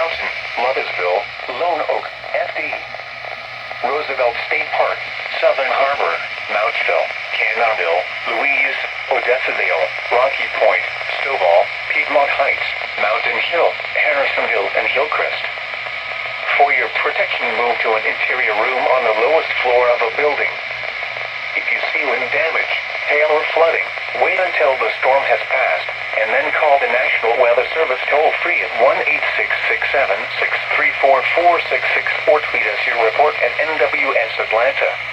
Mountain, Loversville, Lone Oak, FD. Roosevelt State Park, Southern Harbor, Mountsville, Cannonville, Louise, Odessaville, Rocky Point, Stovall, Piedmont Heights, Mountain Hill, Harrisonville, and Hillcrest. For your protection, move to an interior room on the lowest floor of a building. If you see wind damage, hail or flooding, wait until the storm has passed, and then call the National Weather Service toll-free at 1-866-7-634-466 or tweet us your report at NWS Atlanta.